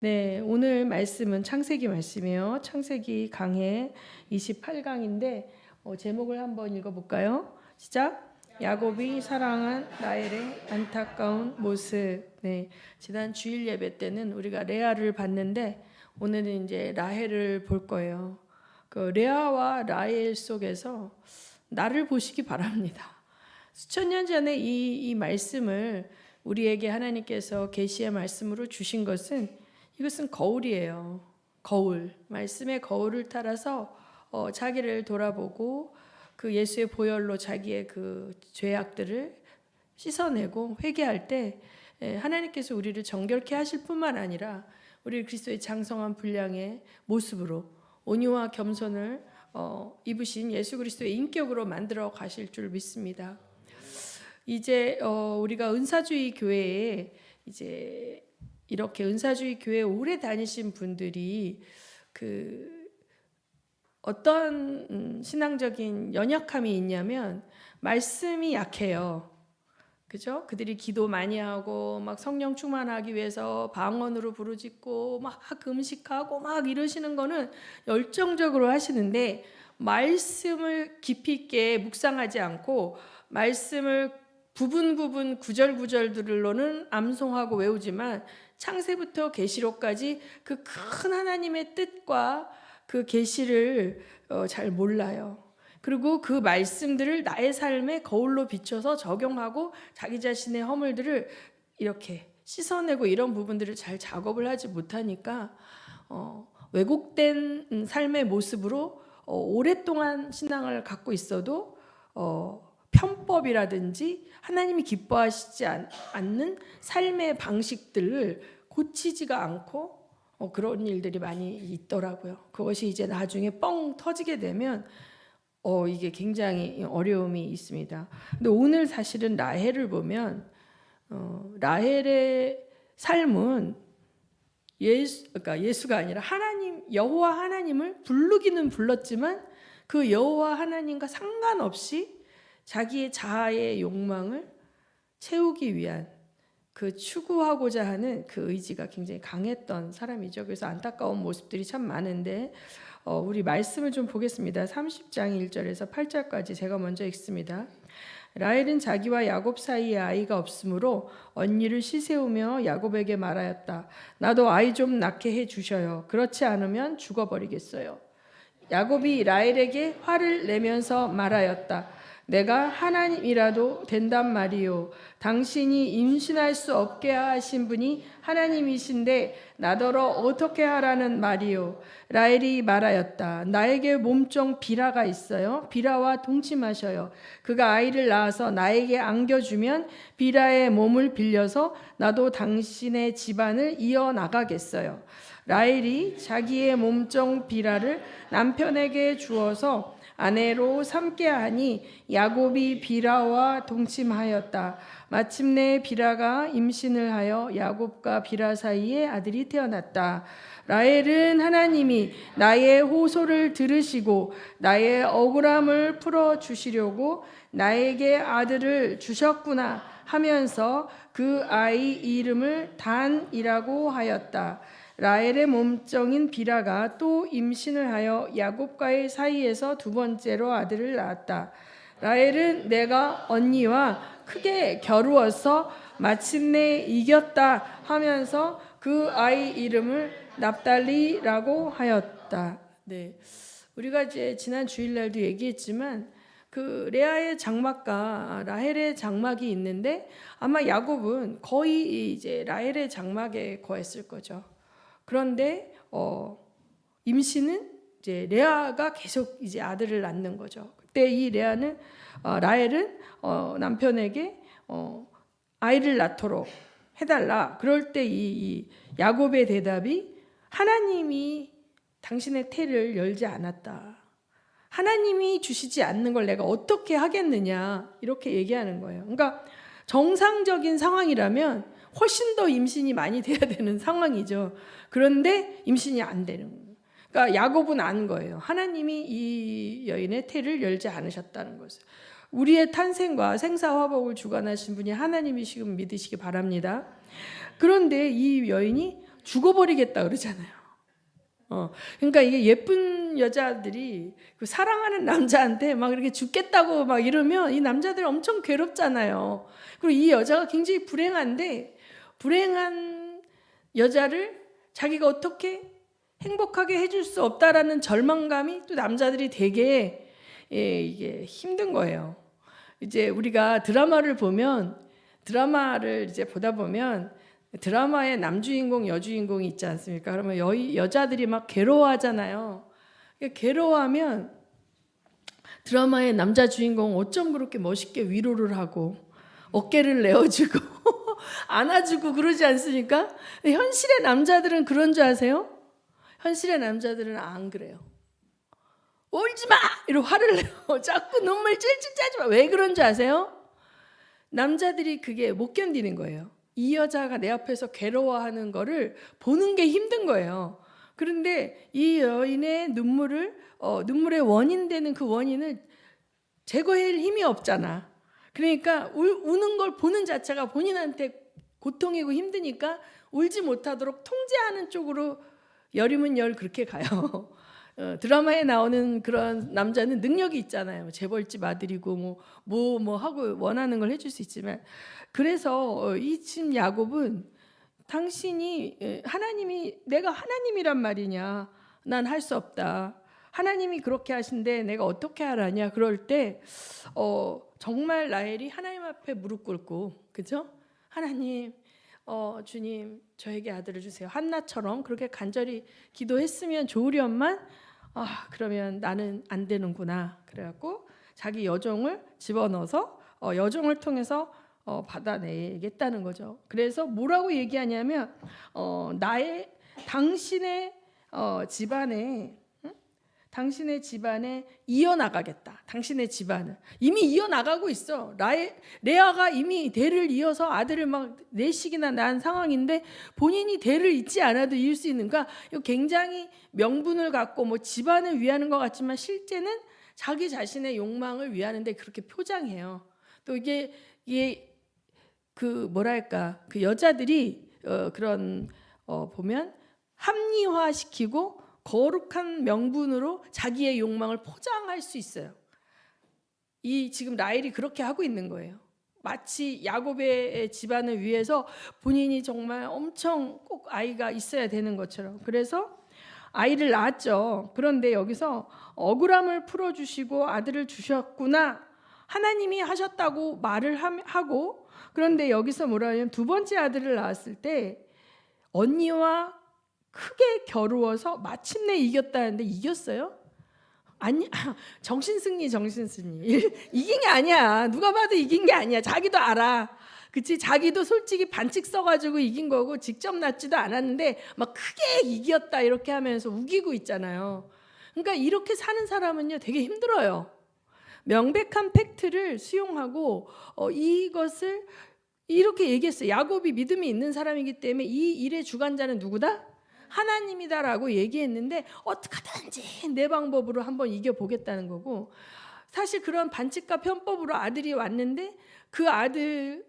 네, 오늘 말씀은 창세기 말씀이에요. 창세기 강해 28강인데 제목을 한번 읽어볼까요? 시작. 야곱이 사랑한 라헬의 안타까운 모습. 네, 지난 주일 예배 때는 우리가 레아를 봤는데 오늘은 이제 라헬을 볼 거예요. 그 레아와 라헬 속에서 나를 보시기 바랍니다. 수천 년 전에 이 말씀을 우리에게 하나님께서 계시의 말씀으로 주신 것은 이것은 거울이에요. 거울. 말씀의 거울을 따라서 자기를 돌아보고 그 예수의 보혈로 자기의 그 죄악들을 씻어내고 회개할 때 하나님께서 우리를 정결케 하실 뿐만 아니라 우리 그리스도의 장성한 분량의 모습으로 온유와 겸손을 입으신 예수 그리스도의 인격으로 만들어 가실 줄 믿습니다. 이제 우리가 은사주의 교회에 이제 이렇게 은사주의 교회 오래 다니신 분들이 그 어떤 신앙적인 연약함이 있냐면 말씀이 약해요. 그죠? 그들이 기도 많이 하고 막 성령 충만하기 위해서 방언으로 부르짖고 막 금식하고 막 이러시는 거는 열정적으로 하시는데 말씀을 깊이 있게 묵상하지 않고 말씀을 부분 구절들로는 암송하고 외우지만 창세부터 계시록까지 그 큰 하나님의 뜻과 그 계시를 잘 몰라요. 그리고 그 말씀들을 나의 삶에 거울로 비춰서 적용하고 자기 자신의 허물들을 이렇게 씻어내고 이런 부분들을 잘 작업을 하지 못하니까 왜곡된 삶의 모습으로 오랫동안 신앙을 갖고 있어도 편법이라든지 하나님이 기뻐하시지 않는 삶의 방식들을 고치지가 않고 그런 일들이 많이 있더라고요. 그것이 이제 나중에 뻥 터지게 되면 이게 굉장히 어려움이 있습니다. 근데 오늘 사실은 라헬을 보면 라헬의 삶은 그러니까 예수가 아니라 하나님 여호와 하나님을 부르기는 불렀지만 그 여호와 하나님과 상관없이 자기의 자아의 욕망을 채우기 위한 그 추구하고자 하는 그 의지가 굉장히 강했던 사람이죠. 그래서 안타까운 모습들이 참 많은데 우리 말씀을 좀 보겠습니다. 30장 1절에서 8절까지 제가 먼저 읽습니다. 라헬은 자기와 야곱 사이에 아이가 없으므로 언니를 시세우며 야곱에게 말하였다. 나도 아이 좀 낳게 해 주셔요. 그렇지 않으면 죽어버리겠어요. 야곱이 라헬에게 화를 내면서 말하였다. 내가 하나님이라도 된단 말이요. 당신이 임신할 수 없게 하신 분이 하나님이신데 나더러 어떻게 하라는 말이요. 라헬이 말하였다. 나에게 몸종 비라가 있어요. 비라와 동침하셔요. 그가 아이를 낳아서 나에게 안겨주면 비라의 몸을 빌려서 나도 당신의 집안을 이어나가겠어요. 라헬이 자기의 몸종 비라를 남편에게 주어서 아내로 삼게 하니 야곱이 비라와 동침하였다. 마침내 비라가 임신을 하여 야곱과 비라 사이에 아들이 태어났다. 라헬은 하나님이 나의 호소를 들으시고 나의 억울함을 풀어주시려고 나에게 아들을 주셨구나 하면서 그 아이 이름을 단이라고 하였다. 라헬의 몸종인 비라가 또 임신을 하여 야곱과의 사이에서 두 번째로 아들을 낳았다. 라헬은 내가 언니와 크게 겨루어서 마침내 이겼다 하면서 그 아이 이름을 납달리라고 하였다. 네, 우리가 이제 지난 주일날도 얘기했지만 그 레아의 장막과 라헬의 장막이 있는데 아마 야곱은 거의 이제 라헬의 장막에 거했을 거죠. 그런데 임신은 이제 레아가 계속 이제 아들을 낳는 거죠. 그때 이 라헬은 남편에게 아이를 낳도록 해달라. 그럴 때 이 야곱의 대답이 하나님이 당신의 태를 열지 않았다. 하나님이 주시지 않는 걸 내가 어떻게 하겠느냐 이렇게 얘기하는 거예요. 그러니까 정상적인 상황이라면 훨씬 더 임신이 많이 돼야 되는 상황이죠. 그런데 임신이 안 되는 거예요. 그러니까 야곱은 아는 거예요. 하나님이 이 여인의 태를 열지 않으셨다는 것을. 우리의 탄생과 생사화복을 주관하신 분이 하나님이시고 믿으시기 바랍니다. 그런데 이 여인이 죽어버리겠다 그러잖아요. 그러니까 이게 예쁜 여자들이 그 사랑하는 남자한테 막 이렇게 죽겠다고 막 이러면 이 남자들이 엄청 괴롭잖아요. 그리고 이 여자가 굉장히 불행한데 불행한 여자를 자기가 어떻게 행복하게 해줄 수 없다라는 절망감이 또 남자들이 되게 이게 힘든 거예요. 이제 우리가 드라마를 이제 보다 보면 드라마에 남주인공, 여주인공이 있지 않습니까? 그러면 여자들이 막 괴로워하잖아요. 괴로워하면 드라마의 남자 주인공 어쩜 그렇게 멋있게 위로를 하고 어깨를 내어주고 안아주고 그러지 않습니까? 현실의 남자들은 그런 줄 아세요? 현실의 남자들은 안 그래요. 울지 마! 이러고 화를 내요. 자꾸 눈물 찔찔 짜지 마. 왜 그런 줄 아세요? 남자들이 그게 못 견디는 거예요. 이 여자가 내 앞에서 괴로워하는 거를 보는 게 힘든 거예요. 그런데 이 여인의 눈물의 원인 되는 그 원인을 제거할 힘이 없잖아. 그러니까 우는 걸 보는 자체가 본인한테 고통이고 힘드니까 울지 못하도록 통제하는 쪽으로 열이면 열 그렇게 가요. 드라마에 나오는 그런 남자는 능력이 있잖아요. 재벌집 아들이고 뭐 하고 원하는 걸 해줄 수 있지만 그래서 이 지금 야곱은 내가 하나님이란 말이냐? 난 할 수 없다. 하나님이 그렇게 하신데 내가 어떻게 하라냐? 그럴 때 정말 라헬이 하나님 앞에 무릎 꿇고 그죠? 하나님, 주님 저에게 아들을 주세요. 한나처럼 그렇게 간절히 기도했으면 좋으련만 그러면 나는 안 되는구나. 그래갖고 자기 여종을 집어넣어서 여종을 통해서 받아내겠다는 거죠. 그래서 뭐라고 얘기하냐면 당신의 집안에 이어나가겠다. 당신의 집안을 이미 이어나가고 있어. 레아가 이미 대를 이어서 아들을 막 4씩이나 낳은 상황인데 본인이 대를 잇지 않아도 이을 수 있는가? 이거 굉장히 명분을 갖고 뭐 집안을 위하는 것 같지만 실제는 자기 자신의 욕망을 위하는데 그렇게 표장해요. 또 이게 그 여자들이 보면 합리화시키고 거룩한 명분으로 자기의 욕망을 포장할 수 있어요. 지금 라헬이 그렇게 하고 있는 거예요. 마치 야곱의 집안을 위해서 본인이 정말 엄청 꼭 아이가 있어야 되는 것처럼. 그래서 아이를 낳았죠. 그런데 여기서 억울함을 풀어주시고 아들을 주셨구나. 하나님이 하셨다고 말을 하고 그런데 여기서 뭐라 하냐면 두 번째 아들을 낳았을 때 언니와 크게 겨루어서 마침내 이겼다는데 이겼어요? 아니, 정신승리. 이긴 게 아니야. 누가 봐도 이긴 게 아니야. 자기도 알아. 그치? 자기도 솔직히 반칙 써가지고 이긴 거고 직접 낳지도 않았는데 막 크게 이겼다 이렇게 하면서 우기고 있잖아요. 그러니까 이렇게 사는 사람은요 되게 힘들어요. 명백한 팩트를 수용하고 이것을 이렇게 얘기했어요. 야곱이 믿음이 있는 사람이기 때문에 이 일의 주관자는 누구다? 하나님이다라고 얘기했는데 어떻게든지 내 방법으로 한번 이겨보겠다는 거고 사실 그런 반칙과 편법으로 아들이 왔는데 그 아들을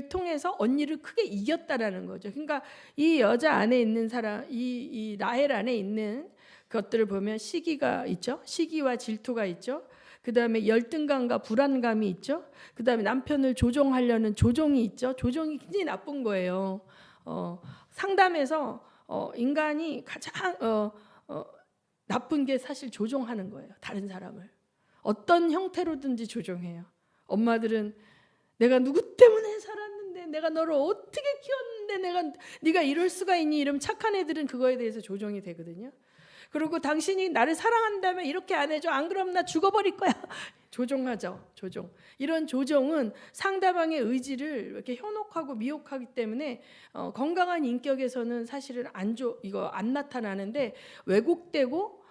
통해서 언니를 크게 이겼다라는 거죠. 그러니까 이 여자 안에 있는 사람, 이 라헬 안에 있는 것들을 보면 시기가 있죠. 시기와 질투가 있죠. 그 다음에 열등감과 불안감이 있죠. 그 다음에 남편을 조종하려는 조종이 있죠. 조종이 굉장히 나쁜 거예요. 상담에서 인간이 가장 나쁜 게 사실 조종하는 거예요. 다른 사람을 어떤 형태로든지 조종해요. 엄마들은 내가 누구 때문에 살았는데 내가 너를 어떻게 키웠는데 네가 이럴 수가 있니? 이러면 착한 애들은 그거에 대해서 조종이 되거든요. 그리고 당신이 나를 사랑한다면 이렇게 안 해줘. 안 그럼 나 죽어버릴 거야. 조종하죠. 조종. 이런 조종은 상대방의 의지를 이렇게 현혹하고 미혹하기 때문에 건강한 인격에서는 사실은 이거 안 나타나는데 왜곡되고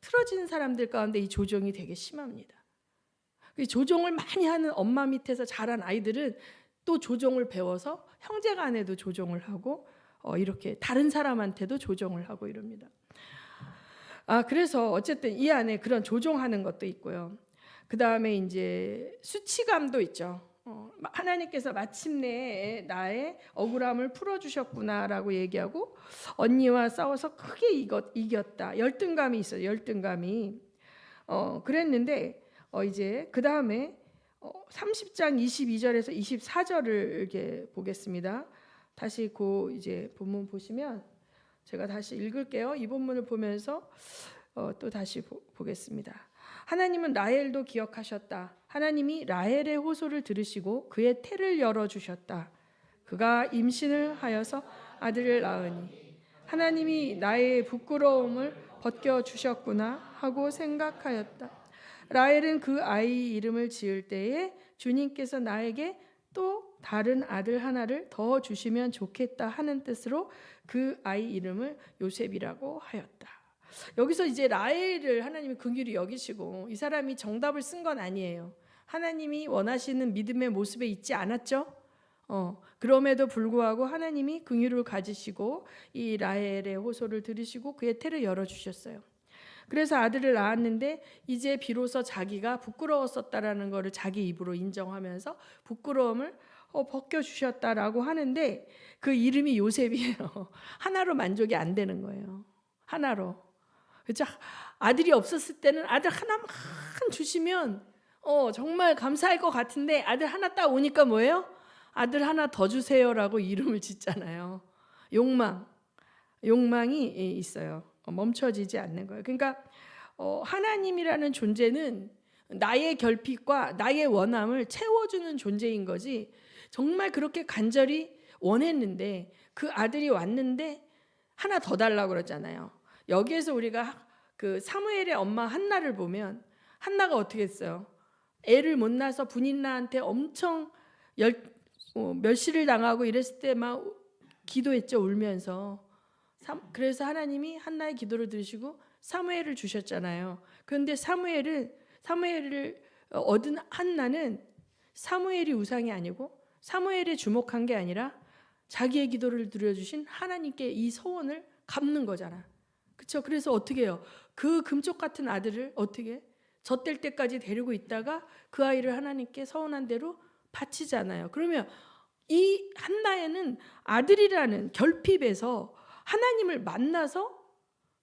틀어진 사람들 가운데 이 조종이 되게 심합니다. 조종을 많이 하는 엄마 밑에서 자란 아이들은 또 조종을 배워서 형제간에도 조종을 하고 이렇게 다른 사람한테도 조종을 하고 이럽니다. 그래서 어쨌든 이 안에 그런 조종하는 것도 있고요. 그 다음에 이제 수치감도 있죠. 하나님께서 마침내 나의 억울함을 풀어주셨구나라고 얘기하고 언니와 싸워서 크게 이겼다. 열등감이 있어요. 열등감이. 그랬는데 이제 그 다음에 30장 22절에서 24절을 이렇게 보겠습니다. 다시 그 이제 본문 보시면 제가 다시 읽을게요. 이 본문을 보면서 또 다시 보겠습니다. 하나님은 라헬도 기억하셨다. 하나님이 라헬의 호소를 들으시고 그의 태를 열어주셨다. 그가 임신을 하여서 아들을 낳으니 하나님이 나의 부끄러움을 벗겨주셨구나 하고 생각하였다. 라헬은 그 아이 이름을 지을 때에 주님께서 나에게 또 다른 아들 하나를 더 주시면 좋겠다 하는 뜻으로 그 아이 이름을 요셉이라고 하였다. 여기서 이제 라헬을 하나님이 긍휼히 여기시고 이 사람이 정답을 쓴 건 아니에요. 하나님이 원하시는 믿음의 모습에 있지 않았죠. 그럼에도 불구하고 하나님이 긍휼을 가지시고 이 라헬의 호소를 들으시고 그의 태를 열어주셨어요. 그래서 아들을 낳았는데 이제 비로소 자기가 부끄러웠었다라는 것을 자기 입으로 인정하면서 부끄러움을 벗겨주셨다라고 하는데 그 이름이 요셉이에요. 하나로 만족이 안 되는 거예요. 하나로. 그렇죠? 아들이 없었을 때는 아들 하나만 주시면 정말 감사할 것 같은데 아들 하나 딱 오니까 뭐예요? 아들 하나 더 주세요라고 이름을 짓잖아요. 욕망이 있어요. 멈춰지지 않는 거예요. 그러니까 하나님이라는 존재는 나의 결핍과 나의 원함을 채워주는 존재인 거지 정말 그렇게 간절히 원했는데 그 아들이 왔는데 하나 더 달라고 그러잖아요. 여기에서 우리가 그 사무엘의 엄마 한나를 보면 한나가 어떻게 했어요? 애를 못 낳아서 분인나한테 엄청 멸시를 당하고 이랬을 때 막 기도했죠. 울면서. 그래서 하나님이 한나의 기도를 들으시고 사무엘을 주셨잖아요. 그런데 사무엘을 얻은 한나는 사무엘이 우상이 아니고 사무엘에 주목한 게 아니라 자기의 기도를 들어주신 하나님께 이 소원을 갚는 거잖아. 그렇죠? 그래서 어떻게 해요? 그 금쪽 같은 아들을 어떻게 젖될 때까지 데리고 있다가 그 아이를 하나님께 서운한 대로 바치잖아요. 그러면 이 한나에는 아들이라는 결핍에서 하나님을 만나서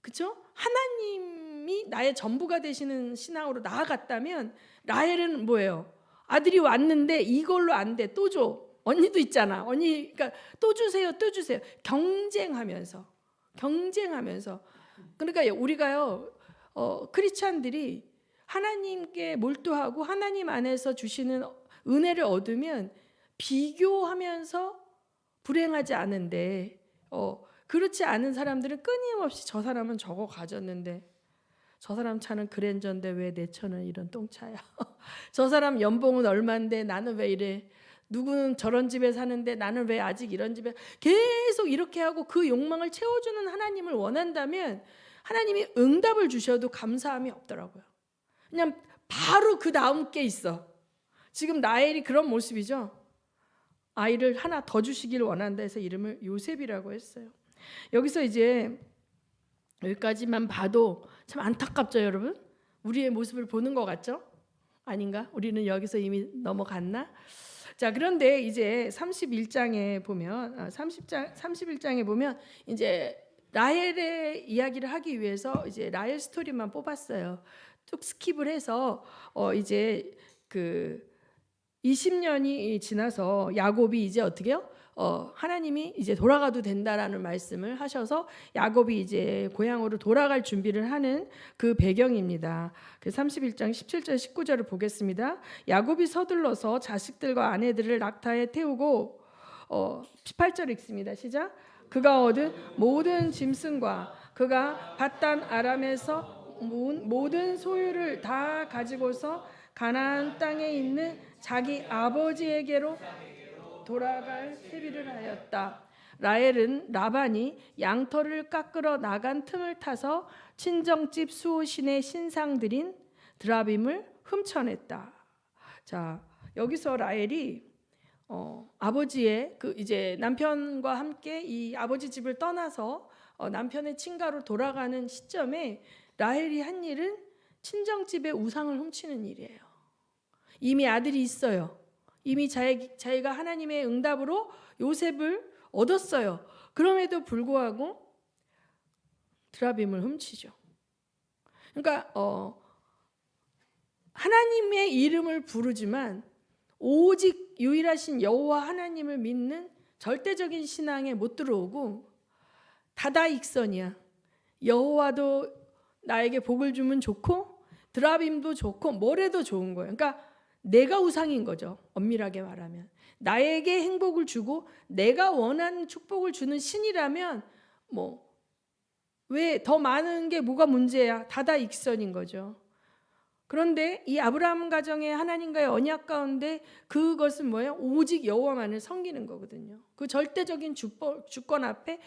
그렇죠? 하나님이 나의 전부가 되시는 신앙으로 나아갔다면 라헬은 뭐예요? 아들이 왔는데 이걸로 안 돼. 또 줘. 언니도 있잖아. 언니 그러니까 또 주세요. 또 주세요. 경쟁하면서. 그러니까 우리가요. 크리스찬들이 하나님께 몰두하고 하나님 안에서 주시는 은혜를 얻으면 비교하면서 불행하지 않은데 그렇지 않은 사람들은 끊임없이 저 사람은 저거 가졌는데 저 사람 차는 그랜저인데 왜 내 차는 이런 똥차야. 저 사람 연봉은 얼마인데 나는 왜 이래. 누구는 저런 집에 사는데 나는 왜 아직 이런 집에. 계속 이렇게 하고 그 욕망을 채워주는 하나님을 원한다면 하나님이 응답을 주셔도 감사함이 없더라고요. 그냥 바로 그 다음 게 있어. 지금 라헬이 그런 모습이죠. 아이를 하나 더 주시길 원한다 해서 이름을 요셉이라고 했어요. 여기서 이제 여기까지만 봐도 참 안타깝죠, 여러분? 우리의 모습을 보는 것 같죠? 아닌가? 우리는 여기서 이미 넘어갔나? 자, 그런데 이제 31장에 보면 31장에 보면 이제 라헬의 이야기를 하기 위해서 이제 라헬 스토리만 뽑았어요. 쭉 스킵을 해서 이제 그 20년이 지나서 야곱이 이제 어떻게 해요? 하나님이 이제 돌아가도 된다라는 말씀을 하셔서 야곱이 이제 고향으로 돌아갈 준비를 하는 그 배경입니다. 그 31장 17절 19절을 보겠습니다. 야곱이 서둘러서 자식들과 아내들을 낙타에 태우고 18절 읽습니다. 시작. 그가 얻은 모든 짐승과 그가 밧단 아람에서 모든 소유를 다 가지고서 가나안 땅에 있는 자기 아버지에게로 돌아갈 세비를 하였다. 라헬은 라반이 양털을 깎으러 나간 틈을 타서 친정집 수호신의 신상들인 드라빔을 훔쳐냈다. 자, 여기서 라헬이 아버지의 그 이제 남편과 함께 이 아버지 집을 떠나서 남편의 친가로 돌아가는 시점에 라헬이 한 일은 친정집의 우상을 훔치는 일이에요. 이미 아들이 있어요. 이미 자기가 하나님의 응답으로 요셉을 얻었어요. 그럼에도 불구하고 드라빔을 훔치죠. 그러니까 하나님의 이름을 부르지만 오직 유일하신 여호와 하나님을 믿는 절대적인 신앙에 못 들어오고 다다익선이야. 여호와도 나에게 복을 주면 좋고 드라빔도 좋고 뭐래도 좋은 거예요. 그러니까 내가 우상인 거죠. 엄밀하게 말하면 나에게 행복을 주고 내가 원하는 축복을 주는 신이라면 뭐 왜 더 많은 게 뭐가 문제야? 다다익선인 거죠. 그런데 이 아브라함 가정의 하나님과의 언약 가운데 그것은 뭐예요? 오직 여호와만을 섬기는 거거든요. 그 절대적인 주권 앞에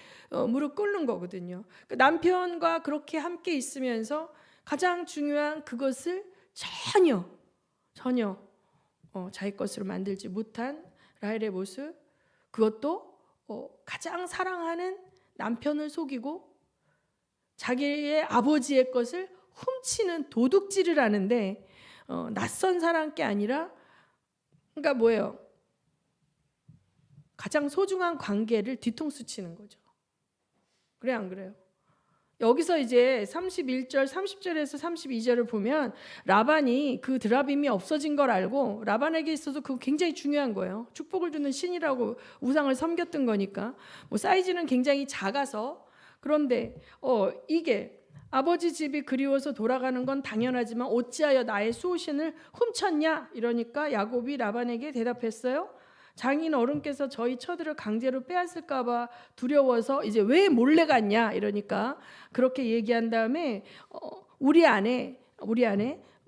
무릎 꿇는 거거든요. 남편과 그렇게 함께 있으면서 가장 중요한 그것을 전혀 자기 것으로 만들지 못한 라헬의 모습, 그것도 가장 사랑하는 남편을 속이고 자기의 아버지의 것을 훔치는 도둑질을 하는데 낯선 사람께 아니라 그러니까 뭐예요? 가장 소중한 관계를 뒤통수 치는 거죠. 그래 안 그래요? 여기서 이제 31절, 30절에서 32절을 보면 라반이 그 드라빔이 없어진 걸 알고 라반에게 있어서 그거 굉장히 중요한 거예요. 축복을 주는 신이라고 우상을 섬겼던 거니까 뭐 사이즈는 굉장히 작아서 그런데 이게 아버지 집이 그리워서 돌아가는 건 당연하지만 어찌하여 나의 수호신을 훔쳤냐? 이러니까 야곱이 라반에게 대답했어요. 장인 어른께서 저희 처들을 강제로 빼앗을까 봐 두려워서 이제 왜 몰래 갔냐? 이러니까 그렇게 얘기한 다음에 우리 안에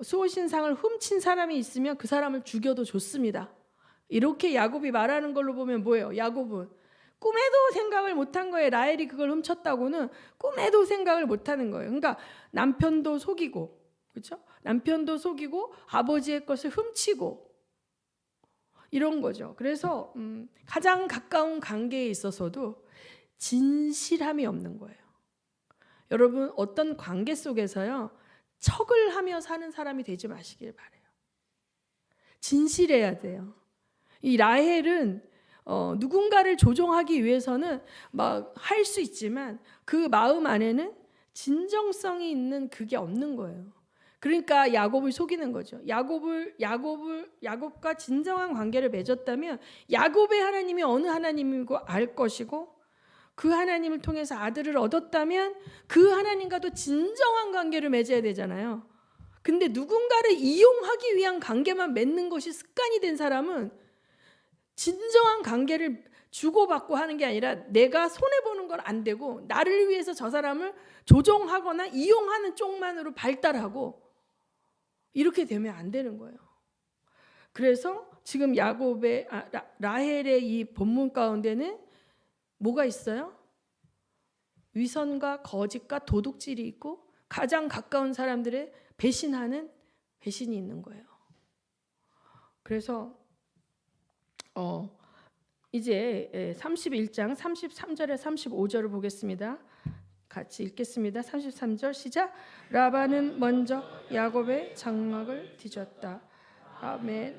수호신상을 훔친 사람이 있으면 그 사람을 죽여도 좋습니다. 이렇게 야곱이 말하는 걸로 보면 뭐예요? 야곱은 꿈에도 생각을 못한 거예요. 라헬이 그걸 훔쳤다고는 꿈에도 생각을 못하는 거예요. 그러니까 남편도 속이고, 그렇죠? 남편도 속이고 아버지의 것을 훔치고 이런 거죠. 그래서 가장 가까운 관계에 있어서도 진실함이 없는 거예요. 여러분 어떤 관계 속에서요 척을 하며 사는 사람이 되지 마시길 바래요. 진실해야 돼요. 이 라헬은 누군가를 조종하기 위해서는 막 할 수 있지만 그 마음 안에는 진정성이 있는 그게 없는 거예요. 그러니까 야곱을 속이는 거죠. 야곱과 진정한 관계를 맺었다면 야곱의 하나님이 어느 하나님이고 알 것이고 그 하나님을 통해서 아들을 얻었다면 그 하나님과도 진정한 관계를 맺어야 되잖아요. 근데 누군가를 이용하기 위한 관계만 맺는 것이 습관이 된 사람은 진정한 관계를 주고받고 하는 게 아니라 내가 손해보는 건 안 되고 나를 위해서 저 사람을 조종하거나 이용하는 쪽만으로 발달하고 이렇게 되면 안 되는 거예요. 그래서 지금 라헬의 이 본문 가운데는 뭐가 있어요? 위선과 거짓과 도둑질이 있고 가장 가까운 사람들의 배신이 있는 거예요. 그래서 이제 31장 33절에 35절을 보겠습니다. 같이 읽겠습니다. 33절 시작. 라반은 먼저 야곱의 장막을 뒤졌다.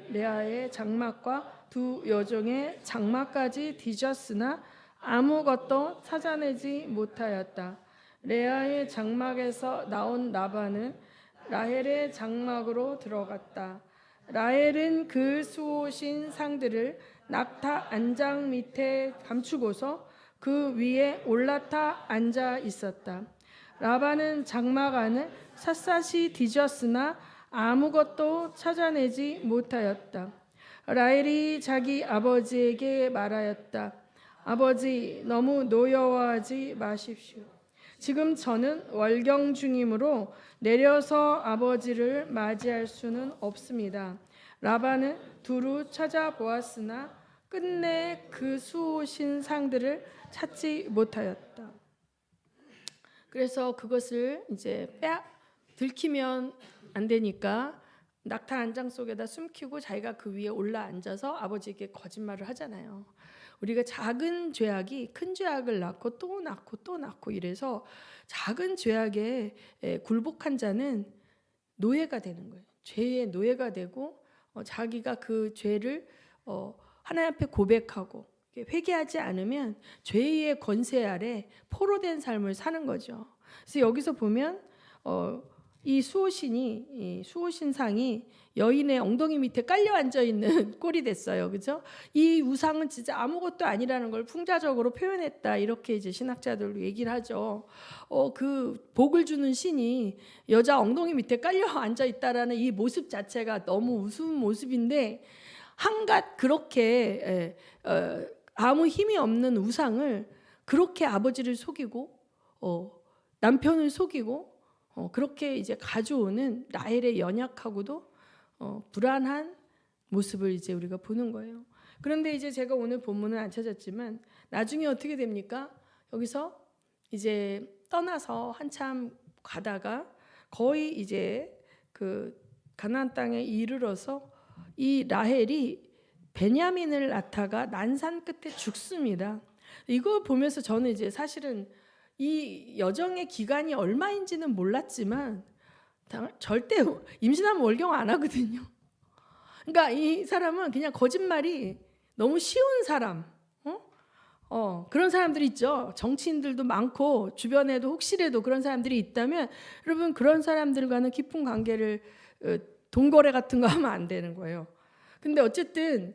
레아의 장막과 두 여종의 장막까지 뒤졌으나 아무것도 찾아내지 못하였다. 레아의 장막에서 나온 라반은 라헬의 장막으로 들어갔다. 라헬은 그 수호신 상들을 낙타 안장 밑에 감추고서 그 위에 올라타 앉아 있었다. 라반은 장막 안을 샅샅이 뒤졌으나 아무것도 찾아내지 못하였다. 라헬이 자기 아버지에게 말하였다. 아버지, 너무 노여워하지 마십시오. 지금 저는 월경 중이므로 내려서 아버지를 맞이할 수는 없습니다. 라반은 두루 찾아보았으나 끝내 그 수호신 상들을 찾지 못하였다. 그래서 그것을 이제 들키면 안 되니까 낙타 안장 속에다 숨기고 자기가 그 위에 올라 앉아서 아버지에게 거짓말을 하잖아요. 우리가 작은 죄악이 큰 죄악을 낳고 또 낳고 또 낳고 이래서 작은 죄악에 굴복한 자는 노예가 되는 거예요. 죄의 노예가 되고 자기가 그 죄를 하나님 앞에 고백하고 회개하지 않으면 죄의 권세 아래 포로된 삶을 사는 거죠. 그래서 여기서 보면 이 수호신상이 여인의 엉덩이 밑에 깔려 앉아 있는 꼴이 됐어요. 그죠? 이 우상은 진짜 아무것도 아니라는 걸 풍자적으로 표현했다. 이렇게 이제 신학자들도 얘기를 하죠. 그 복을 주는 신이 여자 엉덩이 밑에 깔려 앉아 있다라는 이 모습 자체가 너무 우스운 모습인데, 한갓 그렇게 아무 힘이 없는 우상을 그렇게 아버지를 속이고 남편을 속이고 그렇게 이제 가져오는 라헬의 연약하고도 불안한 모습을 이제 우리가 보는 거예요. 그런데 이제 제가 오늘 본문은 안 찾았지만 나중에 어떻게 됩니까? 여기서 이제 떠나서 한참 가다가 거의 이제 그 가나안 땅에 이르러서 이 라헬이 베냐민을 낳다가 난산 끝에 죽습니다. 이거 보면서 저는 이제 사실은 이 여정의 기간이 얼마인지는 몰랐지만 절대 임신하면 월경 안 하거든요. 그러니까 이 사람은 그냥 거짓말이 너무 쉬운 사람, 그런 사람들이 있죠. 정치인들도 많고 주변에도 혹시라도 그런 사람들이 있다면 여러분 그런 사람들과는 깊은 관계를 동거래 같은 거 하면 안 되는 거예요. 근데 어쨌든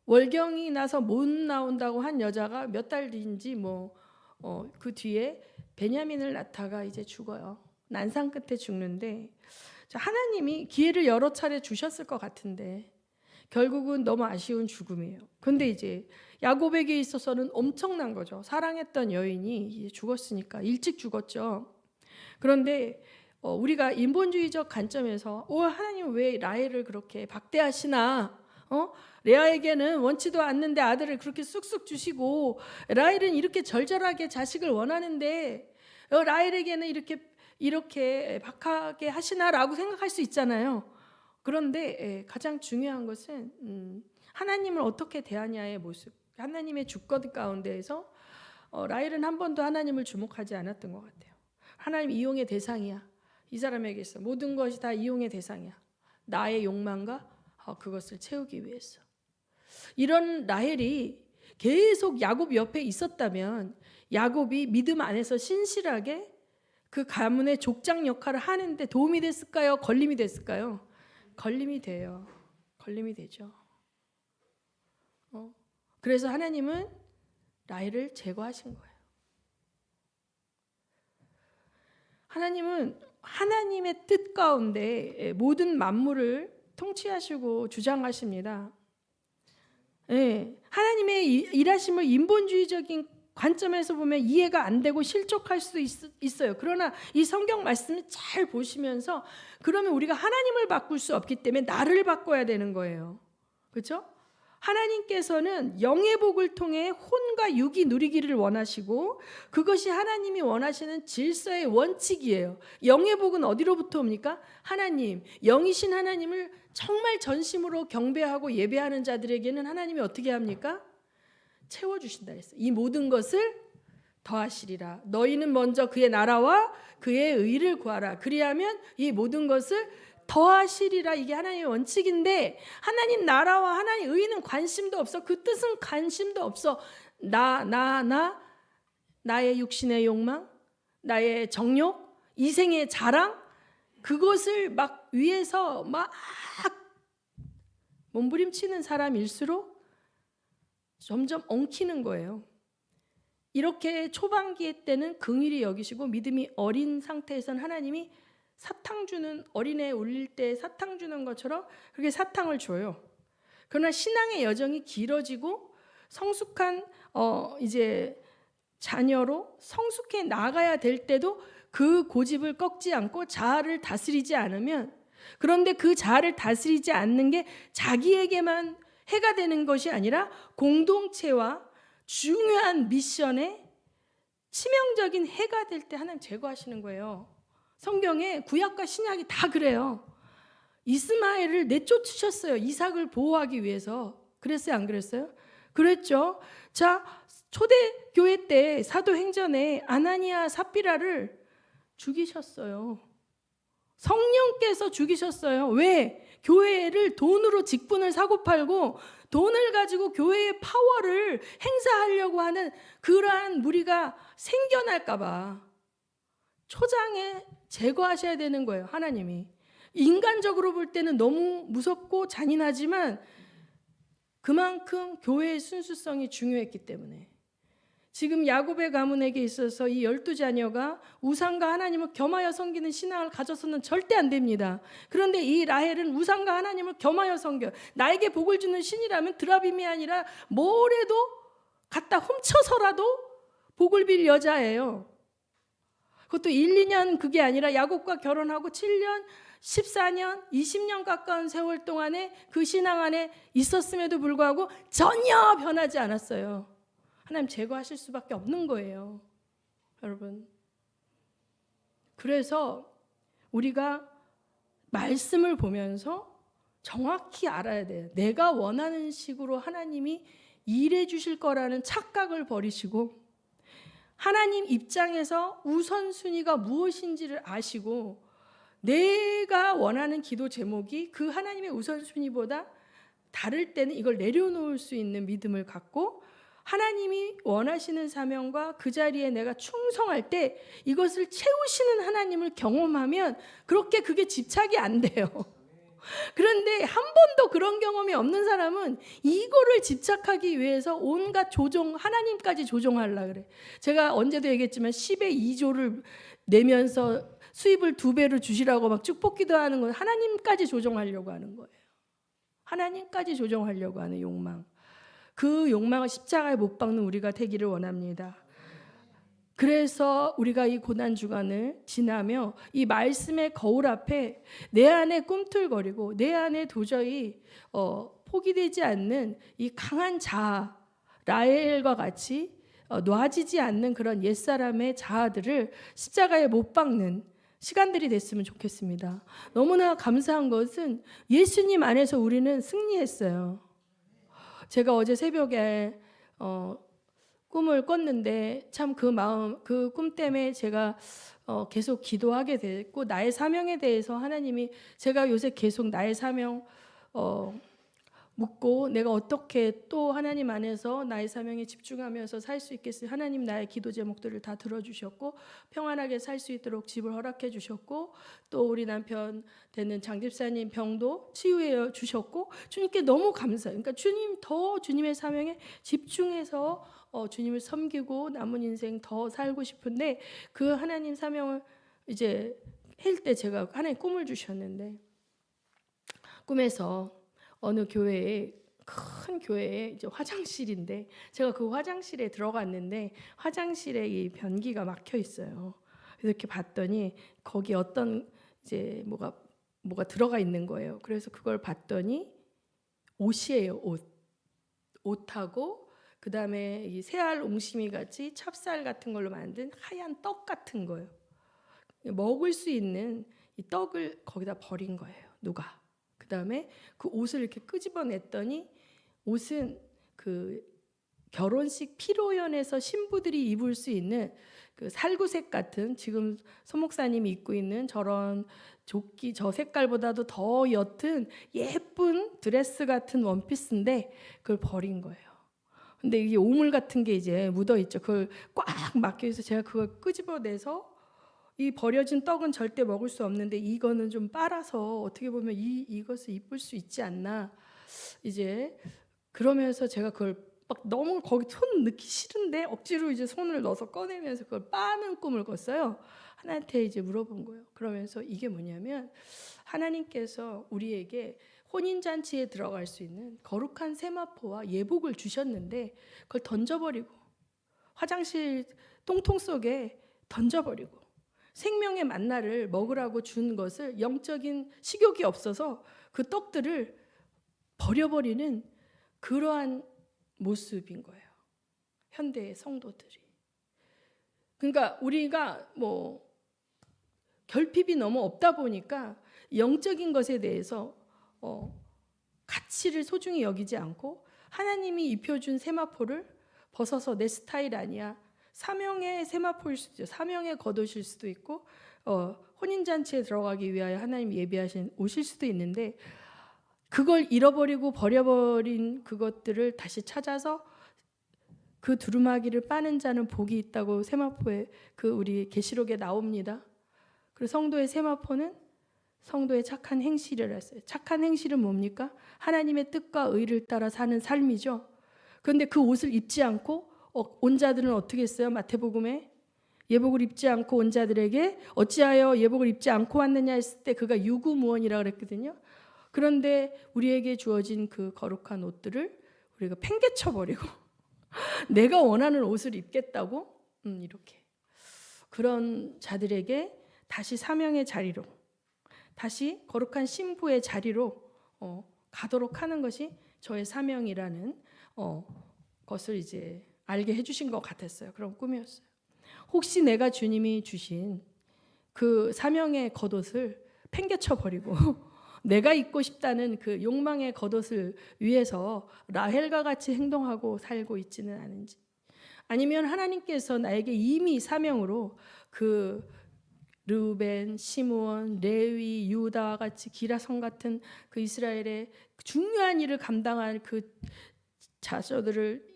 월경이 나서 못 나온다고 한 여자가 몇 달 뒤인지 그 뒤에 베냐민을 낳다가 이제 죽어요. 난상 끝에 죽는데 하나님이 기회를 여러 차례 주셨을 것 같은데 결국은 너무 아쉬운 죽음이에요. 근데 이제 야곱에게 있어서는 엄청난 거죠. 사랑했던 여인이 이제 죽었으니까 일찍 죽었죠. 그런데 우리가 인본주의적 관점에서 하나님 왜 라헬을 그렇게 박대하시나? 레아에게는 원치도 않는데 아들을 그렇게 쑥쑥 주시고 라헬은 이렇게 절절하게 자식을 원하는데 라헬에게는 이렇게 박하게 하시나라고 생각할 수 있잖아요. 그런데 가장 중요한 것은 하나님을 어떻게 대하냐의 모습, 하나님의 주권 가운데에서 라헬은 한 번도 하나님을 주목하지 않았던 것 같아요. 하나님 이용의 대상이야. 이 사람에게서 모든 것이 다 이용의 대상이야. 나의 욕망과 그것을 채우기 위해서. 이런 라헬이 계속 야곱 옆에 있었다면 야곱이 믿음 안에서 신실하게 그 가문의 족장 역할을 하는데 도움이 됐을까요? 걸림이 됐을까요? 걸림이 돼요. 걸림이 되죠. 그래서 하나님은 라헬을 제거하신 거예요. 하나님은 하나님의 뜻 가운데 모든 만물을 통치하시고 주장하십니다. 하나님의 일하심을 인본주의적인 관점에서 보면 이해가 안 되고 실족할 수도 있어요. 그러나 이 성경 말씀을 잘 보시면서 그러면 우리가 하나님을 바꿀 수 없기 때문에 나를 바꿔야 되는 거예요. 그렇죠? 하나님께서는 영의 복을 통해 혼과 육이 누리기를 원하시고 그것이 하나님이 원하시는 질서의 원칙이에요. 영의 복은 어디로부터 옵니까? 하나님, 영이신 하나님을 정말 전심으로 경배하고 예배하는 자들에게는 하나님이 어떻게 합니까? 채워주신다 했어요. 이 모든 것을 더하시리라. 너희는 먼저 그의 나라와 그의 의를 구하라. 그리하면 이 모든 것을 더하시리라. 이게 하나님의 원칙인데 하나님 나라와 하나님 의는 관심도 없어. 그 뜻은 관심도 없어. 나의 육신의 욕망, 나의 정욕, 이생의 자랑, 그것을 막 위해서 막 몸부림치는 사람일수록 점점 엉키는 거예요. 이렇게 초반기에 때는 긍휼히 여기시고 믿음이 어린 상태에서는 하나님이 사탕 주는 어린애 울릴 때 사탕 주는 것처럼 그렇게 사탕을 줘요. 그러나 신앙의 여정이 길어지고 성숙한 이제 자녀로 성숙해 나가야 될 때도 그 고집을 꺾지 않고 자아를 다스리지 않으면, 그런데 그 자아를 다스리지 않는 게 자기에게만 해가 되는 것이 아니라 공동체와 중요한 미션에 치명적인 해가 될 때 하나님 제거하시는 거예요. 성경에 구약과 신약이 다 그래요. 이스마엘을 내쫓으셨어요. 이삭을 보호하기 위해서. 그랬어요, 안 그랬어요? 그랬죠. 자, 초대교회 때 사도행전에 아나니아 삽비라를 죽이셨어요. 성령께서 죽이셨어요. 왜? 교회를 돈으로 직분을 사고팔고 돈을 가지고 교회의 파워를 행사하려고 하는 그러한 무리가 생겨날까 봐 초장에 제거하셔야 되는 거예요. 하나님이. 인간적으로 볼 때는 너무 무섭고 잔인하지만 그만큼 교회의 순수성이 중요했기 때문에 지금 야곱의 가문에게 있어서 이 12자녀가 우상과 하나님을 겸하여 섬기는 신앙을 가져서는 절대 안 됩니다. 그런데 이 라헬은 우상과 하나님을 겸하여 섬겨. 나에게 복을 주는 신이라면 드라빔이 아니라 뭐래도 갖다 훔쳐서라도 복을 빌 여자예요. 그것도 1, 2년 그게 아니라 야곱과 결혼하고 7년, 14년, 20년 가까운 세월 동안에 그 신앙 안에 있었음에도 불구하고 전혀 변하지 않았어요. 하나님 제거하실 수밖에 없는 거예요. 여러분. 그래서 우리가 말씀을 보면서 정확히 알아야 돼요. 내가 원하는 식으로 하나님이 일해 주실 거라는 착각을 버리시고 하나님 입장에서 우선순위가 무엇인지를 아시고 내가 원하는 기도 제목이 그 하나님의 우선순위보다 다를 때는 이걸 내려놓을 수 있는 믿음을 갖고 하나님이 원하시는 사명과 그 자리에 내가 충성할 때 이것을 채우시는 하나님을 경험하면 그렇게 그게 집착이 안 돼요. 그런데 한 번도 그런 경험이 없는 사람은 이거를 집착하기 위해서 온갖 조종, 하나님까지 조종하려고 그래. 제가 언제도 얘기했지만 10의 2조를 내면서 수입을 2배로 주시라고 막 축복기도 하는 건 하나님까지 조종하려고 하는 거예요. 하나님까지 조종하려고 하는 욕망. 그 욕망을 십자가에 못 박는 우리가 되기를 원합니다. 그래서 우리가 이 고난주간을 지나며 이 말씀의 거울 앞에 내 안에 꿈틀거리고 내 안에 도저히 포기되지 않는 이 강한 자아, 라헬과 같이 놔지지 않는 그런 옛사람의 자아들을 십자가에 못 박는 시간들이 됐으면 좋겠습니다. 너무나 감사한 것은 예수님 안에서 우리는 승리했어요. 제가 어제 새벽에 꿈을 꿨는데 참 그 마음, 그 꿈 때문에 제가 계속 기도하게 됐고 나의 사명에 대해서 하나님이 제가 요새 계속 나의 사명 묻고 내가 어떻게 또 하나님 안에서 나의 사명에 집중하면서 살 수 있겠어요. 하나님 나의 기도 제목들을 다 들어주셨고 평안하게 살 수 있도록 집을 허락해 주셨고 또 우리 남편 되는 장집사님 병도 치유해 주셨고 주님께 너무 감사해요. 그러니까 주님 더 주님의 사명에 집중해서 주님을 섬기고 남은 인생 더 살고 싶은데 그 하나님 사명을 이제 할 때 제가 하나님 꿈을 주셨는데 꿈에서 어느 교회에 큰 교회에 이제 화장실인데 제가 그 화장실에 들어갔는데 화장실에 이 변기가 막혀 있어요. 그래서 이렇게 봤더니 거기 어떤 이제 뭐가 들어가 있는 거예요. 그래서 그걸 봤더니 옷이에요. 옷하고 그다음에 이 새알 옹심이 같이 찹쌀 같은 걸로 만든 하얀 떡 같은 거예요. 먹을 수 있는 이 떡을 거기다 버린 거예요. 누가? 그다음에 그 옷을 이렇게 끄집어냈더니 옷은 그 결혼식 피로연에서 신부들이 입을 수 있는 그 살구색 같은 지금 서 목사님이 입고 있는 저런 조끼 저 색깔보다도 더 옅은 예쁜 드레스 같은 원피스인데 그걸 버린 거예요. 근데 이게 오물 같은 게 이제 묻어 있죠. 그걸 꽉 막혀 있어. 제가 그걸 끄집어내서 이 버려진 떡은 절대 먹을 수 없는데 이거는 좀 빨아서 어떻게 보면 이것을 입을 수 있지 않나 이제 그러면서 제가 그걸 막 너무 거기 손 넣기 싫은데 억지로 이제 손을 넣어서 꺼내면서 그걸 빠는 꿈을 꿨어요. 하나님한테 이제 물어본 거예요. 그러면서 이게 뭐냐면 하나님께서 우리에게 혼인잔치에 들어갈 수 있는 거룩한 세마포와 예복을 주셨는데 그걸 던져버리고 화장실 똥통 속에 던져버리고 생명의 만나를 먹으라고 준 것을 영적인 식욕이 없어서 그 떡들을 버려버리는 그러한 모습인 거예요. 현대의 성도들이. 그러니까 우리가 뭐 결핍이 너무 없다 보니까 영적인 것에 대해서 가치를 소중히 여기지 않고 하나님이 입혀준 세마포를 벗어서 내 스타일 아니야. 사명의 세마포일 수도 있죠. 사명의 겉옷일 수도 있고 혼인잔치에 들어가기 위하여 하나님 예비하신 옷일 수도 있는데 그걸 잃어버리고 버려버린 그것들을 다시 찾아서 그 두루마기를 빠는 자는 복이 있다고 세마포에 우리 계시록에 나옵니다. 그리고 성도의 세마포는 성도의 착한 행실을 했어요. 착한 행실은 뭡니까? 하나님의 뜻과 의를 따라 사는 삶이죠. 그런데 그 옷을 입지 않고 온 자들은 어떻게 했어요? 마태복음에 예복을 입지 않고 온 자들에게 어찌하여 예복을 입지 않고 왔느냐 했을 때 그가 유구무원이라고 그랬거든요. 그런데 우리에게 주어진 그 거룩한 옷들을 우리가 팽개쳐 버리고 내가 원하는 옷을 입겠다고 이렇게 그런 자들에게 다시 사명의 자리로 다시 거룩한 신부의 자리로 가도록 하는 것이 저의 사명이라는 것을 이제 알게 해주신 것 같았어요. 그런 꿈이었어요. 혹시 내가 주님이 주신 그 사명의 겉옷을 팽개쳐 버리고 내가 입고 싶다는 그 욕망의 겉옷을 위해서 라헬과 같이 행동하고 살고 있지는 않은지, 아니면 하나님께서 나에게 이미 사명으로 그 르우벤, 시므온, 레위, 유다와 같이 기라성 같은 그 이스라엘의 중요한 일을 감당할 그 자녀들을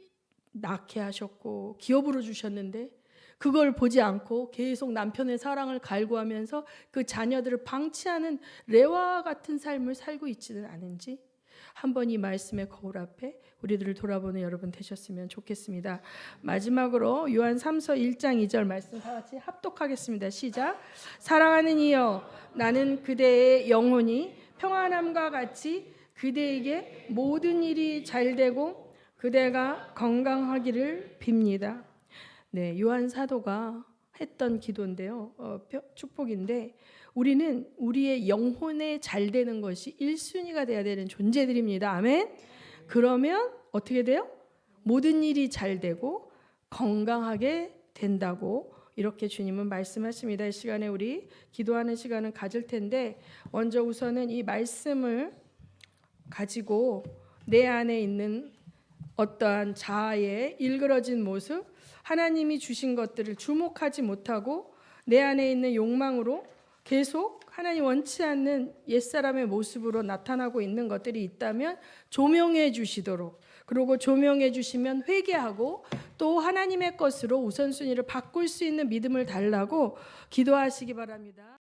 낳게 하셨고 기업으로 주셨는데 그걸 보지 않고 계속 남편의 사랑을 갈구하면서 그 자녀들을 방치하는 레와와 같은 삶을 살고 있지는 않은지 한번 이 말씀의 거울 앞에 우리들을 돌아보는 여러분 되셨으면 좋겠습니다. 마지막으로 요한 3서 1장 2절 말씀 다 같이 합독하겠습니다. 시작. 사랑하는 이여, 나는 그대의 영혼이 평안함과 같이 그대에게 모든 일이 잘되고 그대가 건강하기를 빕니다. 네, 요한 사도가 했던 기도인데요. 축복인데 우리는 우리의 영혼에 잘 되는 것이 1순위가 돼야 되는 존재들입니다. 아멘. 그러면 어떻게 돼요? 모든 일이 잘 되고 건강하게 된다고 이렇게 주님은 말씀하십니다. 이 시간에 우리 기도하는 시간을 가질 텐데 먼저 우선은 이 말씀을 가지고 내 안에 있는 어떠한 자아의 일그러진 모습, 하나님이 주신 것들을 주목하지 못하고 내 안에 있는 욕망으로 계속 하나님 원치 않는 옛사람의 모습으로 나타나고 있는 것들이 있다면 조명해 주시도록, 그리고 조명해 주시면 회개하고 또 하나님의 것으로 우선순위를 바꿀 수 있는 믿음을 달라고 기도하시기 바랍니다.